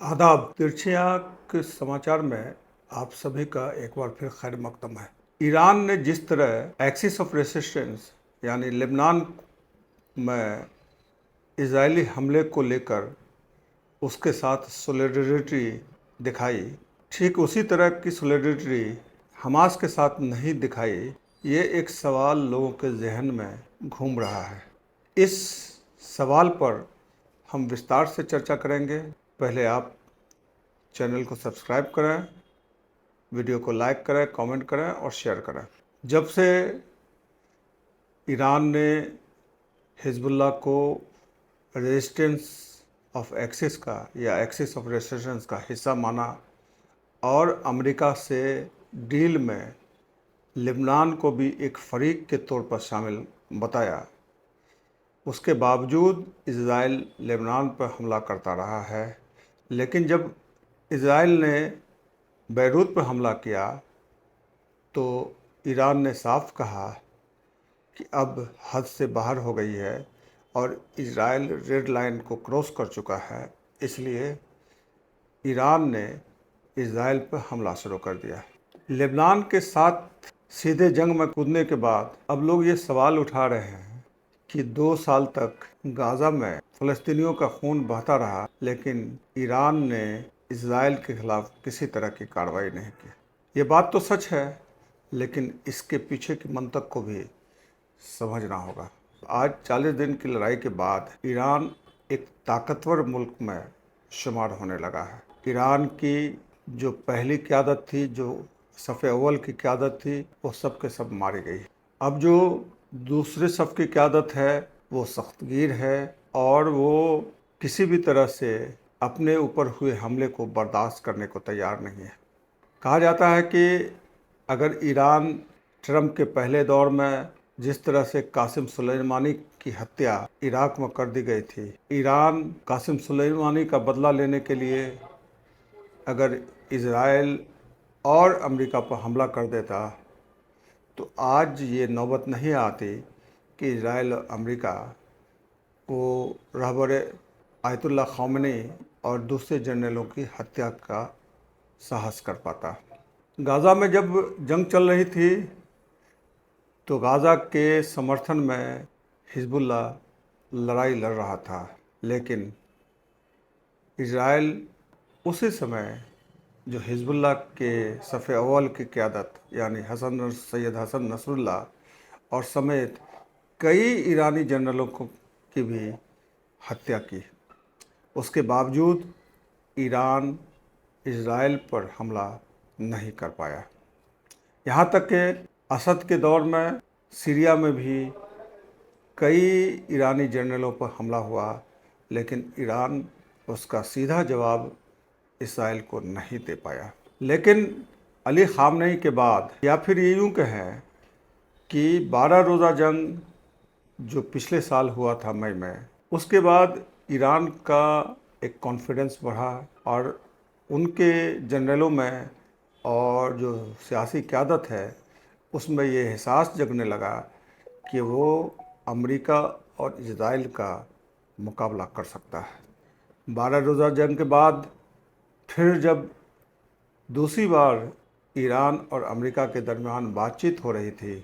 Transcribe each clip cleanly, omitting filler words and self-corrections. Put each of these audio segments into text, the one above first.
आदाब। तिरछिया के समाचार में आप सभी का एक बार फिर खैर मकदम है। ईरान ने जिस तरह एक्सिस ऑफ रेसिस्टेंस यानी लेबनान में इजरायली हमले को लेकर उसके साथ सोलिडरिटी दिखाई, ठीक उसी तरह की सोलिडरिटी हमास के साथ नहीं दिखाई। ये एक सवाल लोगों के जहन में घूम रहा है। इस सवाल पर हम विस्तार से चर्चा करेंगे। पहले आप चैनल को सब्सक्राइब करें, वीडियो को लाइक करें, कमेंट करें और शेयर करें। जब से ईरान ने हिजबुल्लाह को रेजिस्टेंस ऑफ एक्सिस का या एक्सिस ऑफ रेजिस्टेंस का हिस्सा माना और अमेरिका से डील में लेबनान को भी एक फरीक के तौर पर शामिल बताया, उसके बावजूद इजराइल लेबनान पर हमला करता रहा है। लेकिन जब इजराइल ने बैरूत पर हमला किया तो ईरान ने साफ कहा कि अब हद से बाहर हो गई है और इजराइल रेड लाइन को क्रॉस कर चुका है, इसलिए ईरान ने इजराइल पर हमला शुरू कर दिया। लेबनान के साथ सीधे जंग में कूदने के बाद अब लोग ये सवाल उठा रहे हैं कि 2 साल तक गाज़ा में फ़लस्तीनियों का खून बहता रहा, लेकिन ईरान ने इजराइल के खिलाफ किसी तरह की कार्रवाई नहीं की। ये बात तो सच है, लेकिन इसके पीछे की मंतक को भी समझना होगा। आज 40 दिन की लड़ाई के बाद ईरान एक ताकतवर मुल्क में शुमार होने लगा है। ईरान की जो पहली क़यादत थी, जो सफ़े अव्वल की क़यादत थी, वो सब के सब मारी गई। अब जो दूसरे सफ़ की क़यादत है वो सख्तगीर है और वो किसी भी तरह से अपने ऊपर हुए हमले को बर्दाश्त करने को तैयार नहीं है। कहा जाता है कि अगर ईरान ट्रंप के पहले दौर में जिस तरह से कासिम सुलेमानी की हत्या इराक में कर दी गई थी, ईरान कासिम सुलेमानी का बदला लेने के लिए अगर इजराइल और अमेरिका पर हमला कर देता तो आज ये नौबत नहीं आती कि इजराइल और अमेरिका को रहबर आयतुल्लाह ख़ामेनी और दूसरे जनरलों की हत्या का साहस कर पाता। गाज़ा में जब जंग चल रही थी तो गाज़ा के समर्थन में हिजबुल्लाह लड़ाई लड़ रहा था, लेकिन इजराइल उसी समय जो हिजबुल्लाह के सफ़े अव्वल की क़यादत यानी सैयद हसन नसरुल्लाह और समेत कई ईरानी जनरलों की भी हत्या की। उसके बावजूद ईरान इजराइल पर हमला नहीं कर पाया। यहाँ तक कि असद के दौर में सीरिया में भी कई ईरानी जनरलों पर हमला हुआ, लेकिन ईरान उसका सीधा जवाब इसराइल को नहीं दे पाया। लेकिन अली ख़ामेनी के बाद, या फिर ये यूँ कहें कि 12 रोज़ा जंग जो पिछले साल हुआ था मई में, उसके बाद ईरान का एक कॉन्फिडेंस बढ़ा और उनके जनरलों में और जो सियासी क़यादत है उसमें ये एहसास जगने लगा कि वो अमेरिका और इजराइल का मुकाबला कर सकता है। 12 रोज़ा जंग के बाद फिर जब दूसरी बार ईरान और अमेरिका के दरमियान बातचीत हो रही थी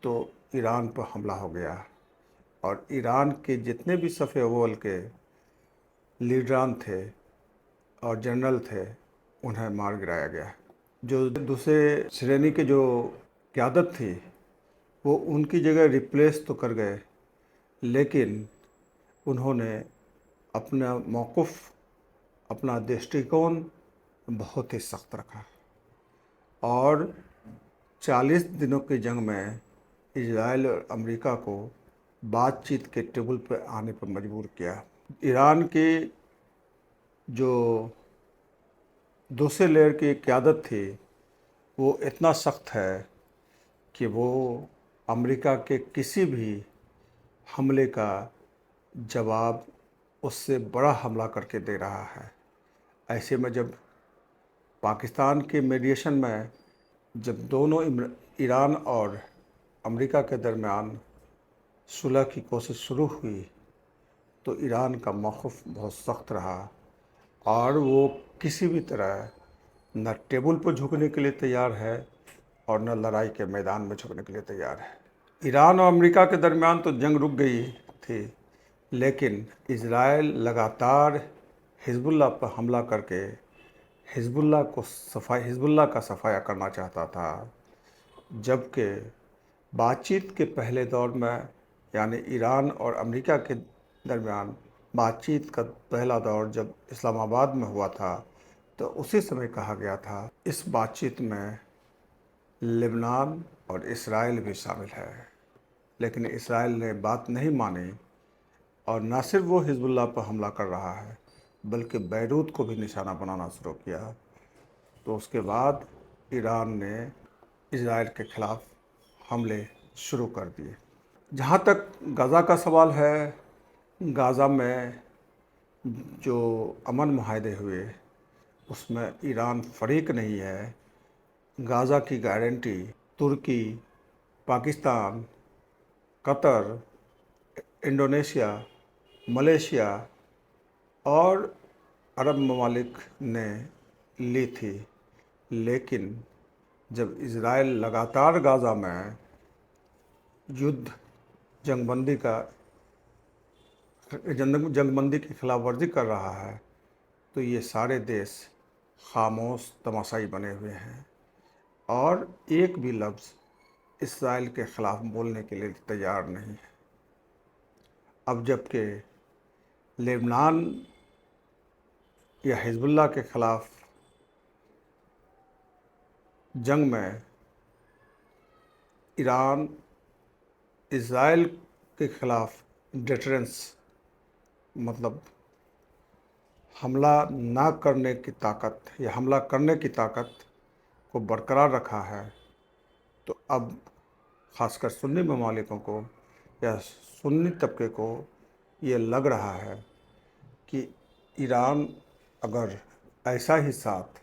तो ईरान पर हमला हो गया और ईरान के जितने भी सफ़े अव्वल के लीडरान थे और जनरल थे उन्हें मार गिराया गया। जो दूसरे श्रेणी के जो क़यादत थी वो उनकी जगह रिप्लेस तो कर गए, लेकिन उन्होंने अपना मौक़िफ़, अपना दृष्टिकोण बहुत ही सख्त रखा और 40 दिनों की जंग में इजराइल और अमेरिका को बातचीत के टेबल पर आने पर मजबूर किया। ईरान की जो दूसरे लेयर की क़यादत थी वो इतना सख्त है कि वो अमेरिका के किसी भी हमले का जवाब उससे बड़ा हमला करके दे रहा है। ऐसे में जब पाकिस्तान के मीडिएशन में जब दोनों ईरान और अमेरिका के दरमियान सुलह की कोशिश शुरू हुई तो ईरान का मौक़िफ़ बहुत सख्त रहा और वो किसी भी तरह न टेबल पर झुकने के लिए तैयार है और न लड़ाई के मैदान में झुकने के लिए तैयार है। ईरान और अमेरिका के दरमियान तो जंग रुक गई थी, लेकिन इजराइल लगातार हिजबुल्लाह पर हमला करके हिजबुल्लाह का सफाया करना चाहता था। जबकि बातचीत के पहले दौर में, यानी ईरान और अमेरिका के दरमियान बातचीत का पहला दौर जब इस्लामाबाद में हुआ था, तो उसी समय कहा गया था इस बातचीत में लेबनान और इसराइल भी शामिल है। लेकिन इसराइल ने बात नहीं मानी और न सिर्फ वो हिजबुल्लाह पर हमला कर रहा है, बल्कि बैरूत को भी निशाना बनाना शुरू किया। तो उसके बाद ईरान ने इजराइल के खिलाफ हमले शुरू कर दिए। जहाँ तक गाज़ा का सवाल है, गाज़ा में जो अमन मुआहदे हुए उसमें ईरान फरीक नहीं है। गाज़ा की गारंटी तुर्की, पाकिस्तान, कतर, इंडोनेशिया, मलेशिया और अरब ममालिक ने ली थी। लेकिन जब इजराइल लगातार गाज़ा में जंगबंदी की खिलाफ वर्जी कर रहा है, तो ये सारे देश खामोश तमाशाई बने हुए हैं और एक भी लफ्ज़ इसराइल के ख़िलाफ़ बोलने के लिए तैयार नहीं है। अब जबकि लेबनान या हिजबुल्लाह के ख़िलाफ़ जंग में ईरान इजराइल के ख़िलाफ़ डिटरेंस, मतलब हमला ना करने की ताकत या हमला करने की ताकत को बरकरार रखा है, तो अब ख़ासकर सुन्नी ममालिकों को या सुन्नी तबके को ये लग रहा है कि ईरान अगर ऐसा ही साथ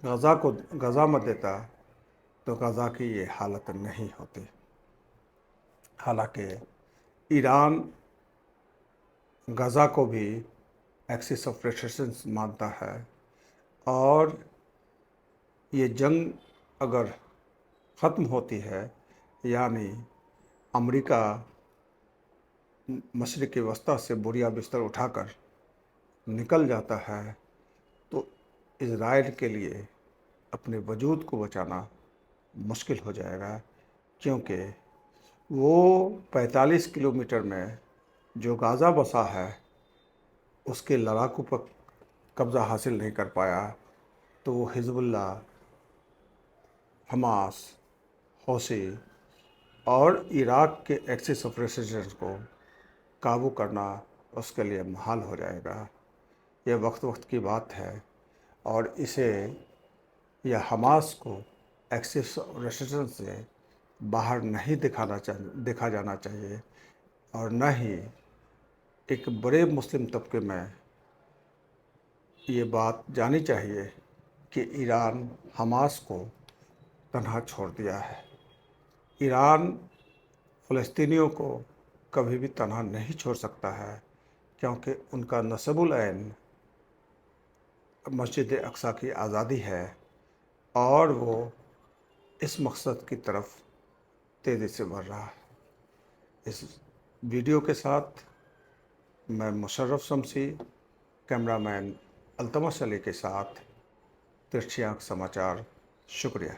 गाज़ा में देता तो गाज़ा की ये हालत नहीं होती। हालांकि ईरान गाज़ा को भी एक्सिस ऑफ रेजिस्टेंस मानता है और ये जंग अगर ख़त्म होती है, यानी अमेरिका मशरिक़ वस्ती से बोरिया बिस्तर उठाकर निकल जाता है, तो इजराइल के लिए अपने वजूद को बचाना मुश्किल हो जाएगा, क्योंकि वो 45 किलोमीटर में जो गाज़ा बसा है उसके लड़ाकू पर कब्ज़ा हासिल नहीं कर पाया, तो वो हिजबुल्लाह, हमास, हौसी और इराक़ के एक्सिस ऑफ रेजिस्टेंस को काबू करना उसके लिए मुहाल हो जाएगा। ये वक्त की बात है और इसे या हमास को एक्सिस ऑफ रेजिस्टेंस से बाहर नहीं देखा जाना चाहिए और न ही एक बड़े मुस्लिम तबके में ये बात जानी चाहिए कि ईरान हमास को तनहा छोड़ दिया है। ईरान फ़लस्तीनियों को कभी भी तनहा नहीं छोड़ सकता है, क्योंकि उनका नस्बुल ऐन मस्जिद अक्सा की आज़ादी है और वो इस मकसद की तरफ तेज़ी से बढ़ रहा है। इस वीडियो के साथ मैं मुशर्रफ शमसी, कैमरामैन अल्तमश अली के साथ तिरछी आँख समाचार। शुक्रिया।